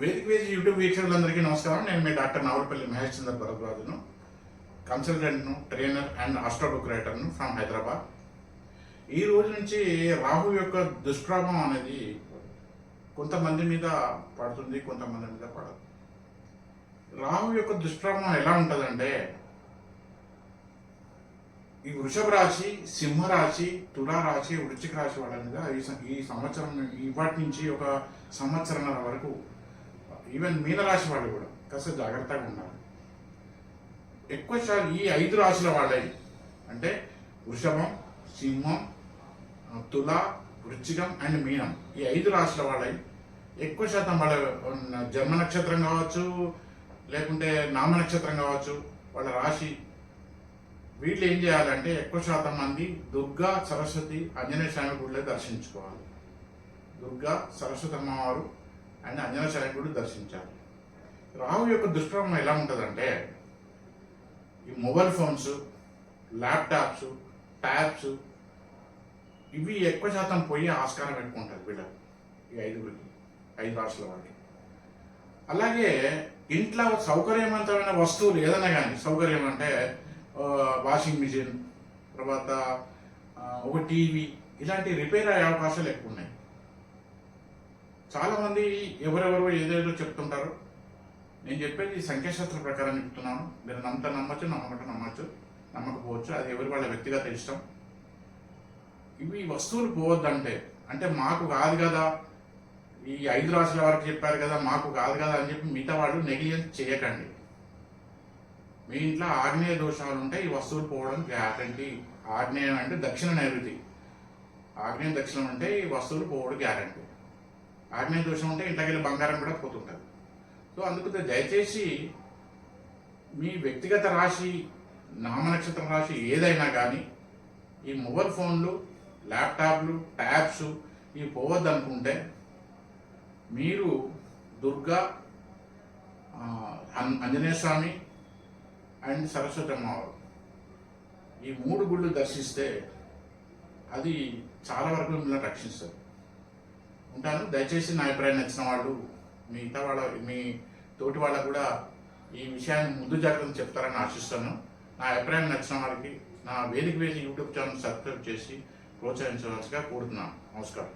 వేదిక వేసి యూట్యూబ్ వీక్షకులందరికీ నమస్కారం. నేను మీ డాక్టర్ నావలపల్లి మహేష్ చంద్ర భరద్వాజను, కన్సల్టెంట్ను, ట్రైనర్ అండ్ ఆస్ట్రో బుక్ రైటర్ను ఫ్రమ్ హైదరాబాద్. ఈ రోజు నుంచి రాహు యొక్క దుష్ప్రభావం అనేది కొంతమంది మీద పడుతుంది, కొంతమంది మీద పడదు. రాహు యొక్క దుష్ప్రభావం ఎలా ఉంటుందంటే, ఈ వృషభ రాశి, సింహరాశి, తులారాశి, వృశ్చిక రాశి వాళ్ళ మీద ఈ సంవత్సరం ఇవాటి నుంచి ఒక సంవత్సరంన్నర వరకు, ఈవెన్ మీనరాశి వాళ్ళు కూడా కాస్త జాగ్రత్తగా ఉండాలి. ఎక్కువ శాతం ఈ 5 రాశుల వాళ్ళై, అంటే వృషభం, సింహం, తుల, వృశ్చికం అండ్ మీనం, ఈ 5 రాశుల వాళ్ళై ఎక్కువ శాతం వాళ్ళ జన్మ నక్షత్రం కావచ్చు, లేకుంటే నామ నక్షత్రం కావచ్చు, వాళ్ళ రాశి, వీళ్ళు ఏం చేయాలంటే ఎక్కువ శాతం మంది దుర్గా, సరస్వతి, ఆంజనేయ స్వామి గుడిలో దర్శించుకోవాలి. దుర్గా, సరస్వతి అమ్మవారు అండ్ ఆంజనేయ స్వామి గుడి దర్శించాలి. రాహు యొక్క దుష్ప్రభావం ఎలా ఉంటుందంటే, ఈ మొబైల్ ఫోన్స్, ల్యాప్టాప్స్, ట్యాబ్స్, ఇవి ఎక్కువ శాతం పోయి ఆస్కారం ఎక్కువ ఉంటుంది వీళ్ళకి, ఈ 5 రాష్ట్రాల వాళ్ళకి. అలాగే ఇంట్లో సౌకర్యవంతమైన వస్తువులు ఏదైనా కానీ, సౌకర్యం అంటే వాషింగ్ మిషన్, తర్వాత ఒక టీవీ, ఇలాంటి రిపేర్ అయ్యే అవకాశాలు ఎక్కువ ఉన్నాయి. చాలామంది ఎవరెవరు ఏదేదో చెప్తుంటారు. నేను చెప్పేది సంఖ్యాశాస్త్ర ప్రకారం చెప్తున్నాను. మీరు నమ్మచ్చు, నమ్మకపోవచ్చు, అది ఎవరి వాళ్ళ వ్యక్తిగత ఇష్టం. ఇవి వస్తువులు పోవద్దంటే, అంటే మాకు కాదు కదా, ఈ 5 రాశుల వరకు చెప్పారు కదా, మాకు కాదు కదా అని చెప్పి మిగతా వాళ్ళు నెగ్లిజెన్స్ చేయకండి. మీ ఇంట్లో ఆగ్నేయ దోషాలు ఉంటే ఈ వస్తువులు పోవడం గ్యారంటీ. ఆగ్నేయం అంటే దక్షిణ నైరుతి, ఆగ్నేయ దక్షిణం అంటే ఈ వస్తువులు పోవడం గ్యారంటీ. ఆగ్నేయ దోషం ఉంటే ఇంట్లోకి వెళ్ళి బంగారం కూడా పోతుంటుంది. సో అందుకు దయచేసి మీ వ్యక్తిగత రాశి, నామనక్షత్ర రాశి ఏదైనా కానీ ఈ మొబైల్ ఫోన్లు, ల్యాప్టాప్లు, ట్యాబ్స్ ఇవి పోవద్దు అనుకుంటే మీరు దుర్గా, ఆంజనేయ స్వామి అండ్ సరస్వతి అమ్మవారు, ఈ 3 గుళ్ళు దర్శిస్తే అది చాలా వరకు మిమ్మల్ని రక్షిస్తుంది. ఉంటాను. దయచేసి నా అభిప్రాయం నచ్చిన వాళ్ళు మీ తోటి వాళ్ళకు కూడా ఈ విషయాన్ని ముందు జాగ్రత్తలు చెప్తారని ఆశిస్తాను. నా అభిప్రాయం నచ్చిన వారికి నా వేదిక యూట్యూబ్ ఛానల్ సబ్స్క్రైబ్ చేసి ప్రోత్సహించవలసిగా కోరుతున్నాను. నమస్కారం.